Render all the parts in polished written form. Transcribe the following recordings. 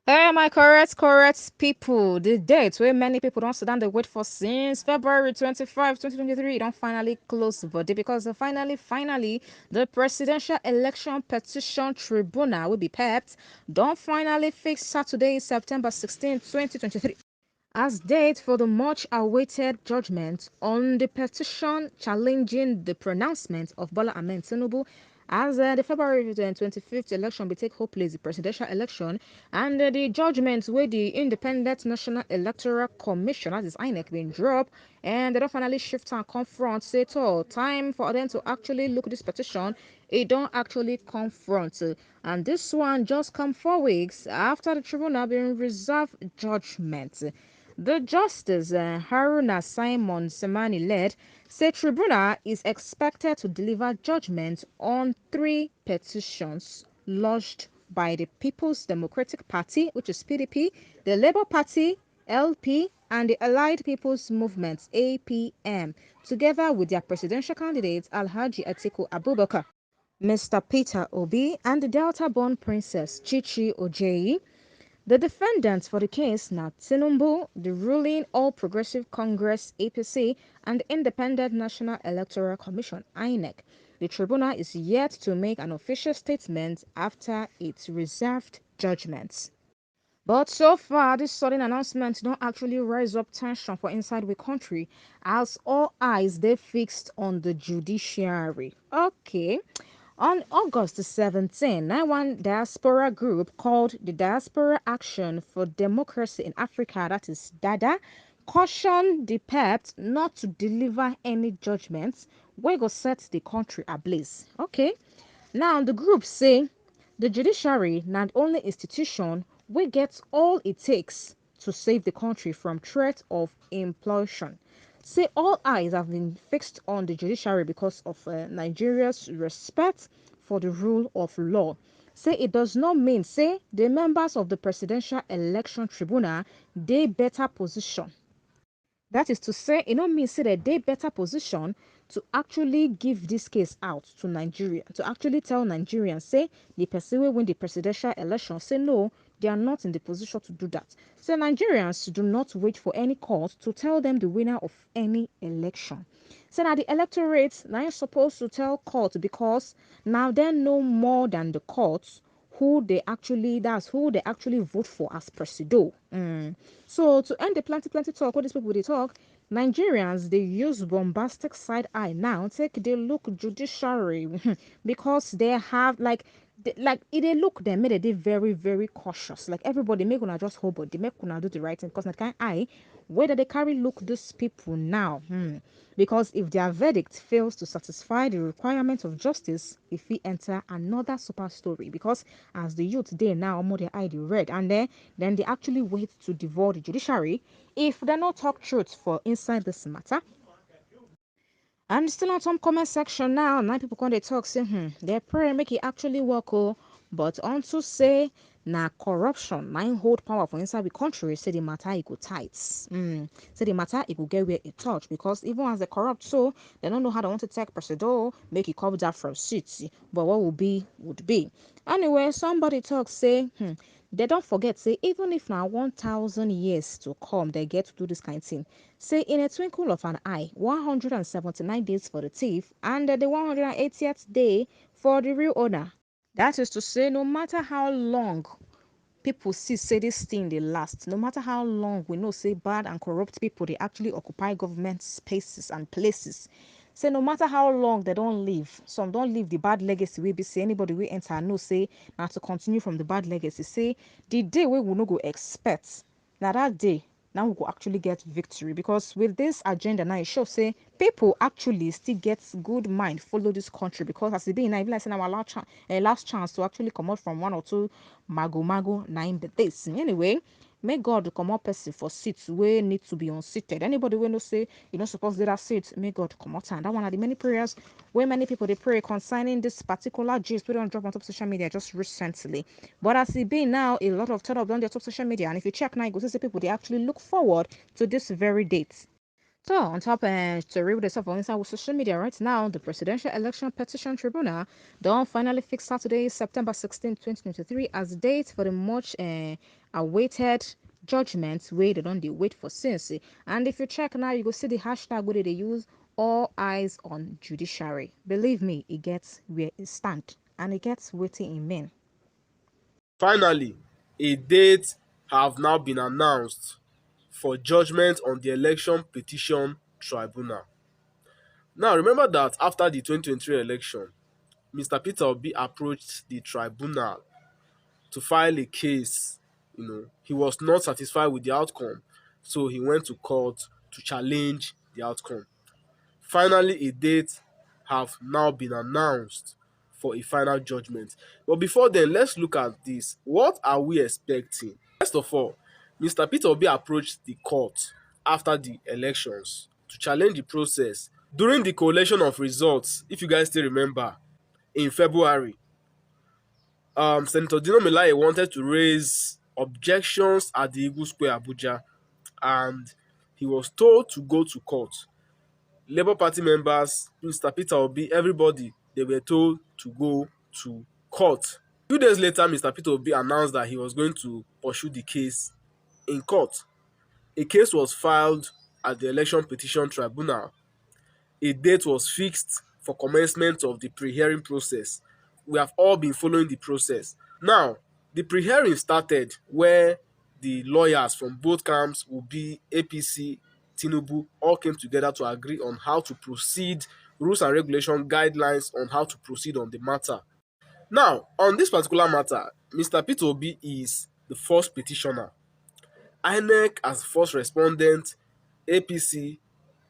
Hey, my correct people. The date where many people don't sit down they wait for since February 25, 2023, don't finally close the body because finally, the Presidential Election Petition Tribunal will be PEPT. Don't finally fix Saturday, September 16, 2023 as date for the much awaited judgment on the petition challenging the pronouncement of Bola Ahmed Tinubu as the February 25th election will take place, the presidential election, and the judgment where the Independent National Electoral Commission, that is INEC, been dropped, and they don't finally shift and confront, say, oh, time for them to actually look at this petition, it don't actually confront. And this one just come 4 weeks after the tribunal been reserved judgment. The Justice Haruna Simon Semani led said tribunal is expected to deliver judgment on 3 petitions lodged by the People's Democratic Party, which is PDP, the Labour Party, LP, and the Allied People's Movement, APM, together with their presidential candidate Alhaji Atiku Abubakar, Mr. Peter Obi, and the Delta-born princess Chichi Ojeyi. The defendants for the case now Tinubu, the ruling All Progressive Congress APC, and the Independent National Electoral Commission INEC. The tribunal is yet to make an official statement after its reserved judgments. But so far, this sudden announcement don't actually raise up tension for inside the country as all eyes they fixed on the judiciary. Okay. On August 17, one diaspora group called the Diaspora Action for Democracy in Africa, that is DADA, cautioned the PEPT not to deliver any judgments wey go set the country ablaze. Okay. Now, the group say the judiciary not only institution wey get all it takes to save the country from threat of implosion. Say all eyes have been fixed on the judiciary because of Nigeria's respect for the rule of law. Say it does not mean say the members of the Presidential Election Tribunal they better position. That is to say, it don't mean say that they better position to actually give this case out to Nigeria, to actually tell Nigerians, say the person will win the presidential election, say no, they are not in the position to do that. So Nigerians do not wait for any court to tell them the winner of any election. So now the electorate now you're supposed to tell court because now they know more than the courts who they actually that's who they actually vote for as presido. So to end the plenty talk, what these people they talk, Nigerians they use bombastic side eye now. Take they look judiciary because they have like it they look them made they very cautious. Like everybody make una just hold but they make una do the right thing because that kind eye whether they carry look these people now. Because if their verdict fails to satisfy the requirements of justice, if we enter another super story. Because as the youth they now more their eye they read and then they actually wait to devour the judiciary if they not talk truth for inside this matter. And still on some comment section now people come they talk say they pray make it actually work but unto say na corruption na hold power for inside the country say the matter it go tight. Say the matter it go get where it touch because even as they corrupt so they don't know how they want to take presido make it come down from seats but what will be would be. Anyway, somebody talk say they don't forget say even if now 1,000 years to come they get to do this kind of thing. Say in a twinkle of an eye, 179 days for the thief and the 180th day for the real owner. That is to say, no matter how long people see say this thing they last, no matter how long we know say bad and corrupt people they actually occupy government spaces and places. Say no matter how long they don't live, some don't leave the bad legacy we be say anybody we enter no say now to continue from the bad legacy. Say the day we will not go expect now that day now we go actually get victory because with this agenda now it shows say people actually still get good mind follow this country because as it be now even like saying our last chance to actually come out from 1 or 2 mago nine the days anyway. May God come up person for seats where need to be unseated. Anybody will no say you know supposed to that seat, may God come out and that one of the many prayers where many people they pray concerning this particular gist we don't drop on top social media just recently. But as it be now, a lot of turn up on their top social media, and if you check now, you go see people they actually look forward to this very date. So, on top to read this up on inside with social media right now, the Presidential Election Petition Tribunal don't finally fix Saturday, September 16, 2023 as the date for the much awaited judgment wey dem don dey wait for since. And if you check now, you go see the hashtag wey dem dey use, all eyes on judiciary. Believe me, e get where e stand and e get wetin e mean. Finally, a date have now been announced for judgment on the election petition tribunal. Now, remember that after the 2023 election, Mr. Peter Obi approached the tribunal to file a case. He was not satisfied with the outcome, so he went to court to challenge the outcome. Finally, a date have now been announced for a final judgment. But before then, let's look at this. What are we expecting? First of all, Mr. Peter Obi approached the court after the elections to challenge the process. During the collation of results, if you guys still remember, in February, Senator Dino Melaye wanted to raise objections at the Eagle Square, Abuja, and he was told to go to court. Labour Party members, Mr. Peter Obi, everybody, they were told to go to court. 2 days later, Mr. Peter Obi announced that he was going to pursue the case in court. A case was filed at the Election Petition Tribunal. A date was fixed for commencement of the pre-hearing process. We have all been following the process. Now, the pre-hearing started where the lawyers from both camps, will be APC, Tinubu, all came together to agree on how to proceed, rules and regulation guidelines on how to proceed on the matter. Now, on this particular matter, Mr. Peter Obi is the first petitioner. INEC as first respondent, APC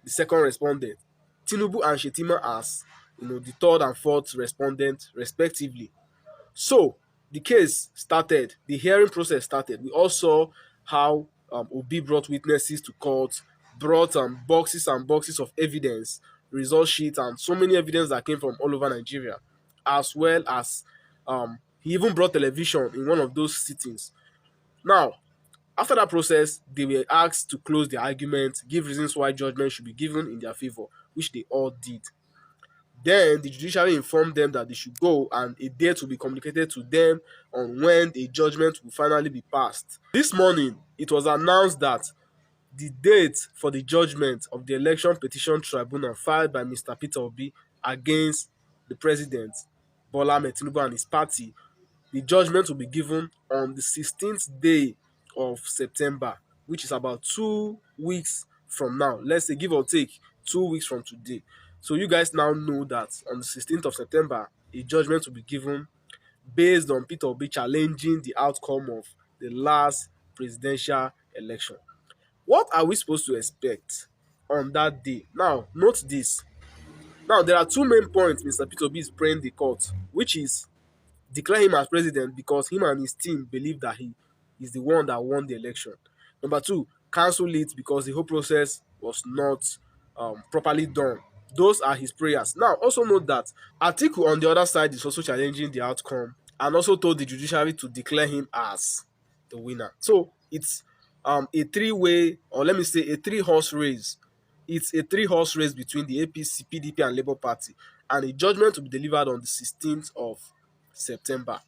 the second respondent, Tinubu and Shetima as the third and fourth respondent respectively. So the case started, the hearing process started. We all saw how Obi brought witnesses to court, brought boxes and boxes of evidence, result sheets, and so many evidence that came from all over Nigeria, as well as he even brought television in one of those sittings. Now, after that process, they were asked to close the argument, give reasons why judgment should be given in their favor, which they all did. Then the judiciary informed them that they should go and a date will be communicated to them on when a judgment will finally be passed. This morning, it was announced that the date for the judgment of the election petition tribunal filed by Mr. Peter Obi against the president, Bola Ahmed Tinubu, and his party, the judgment will be given on the 16th day of September, which is about 2 weeks from now. Let's say, give or take, 2 weeks from today. So you guys now know that on the 16th of September, a judgment will be given based on Peter Obi challenging the outcome of the last presidential election. What are we supposed to expect on that day? Now, note this. Now, there are two main points Mr. Peter Obi is praying the court, which is declare him as president because him and his team believe that he is the one that won the election. Number two, cancel it because the whole process was not properly done. Those are his prayers. Now, also note that Atiku on the other side is also challenging the outcome and also told the judiciary to declare him as the winner. So it's a three-way, or let me say a three-horse race. It's a three-horse race between the APC, PDP, and Labour Party, and a judgment will be delivered on the 16th of September.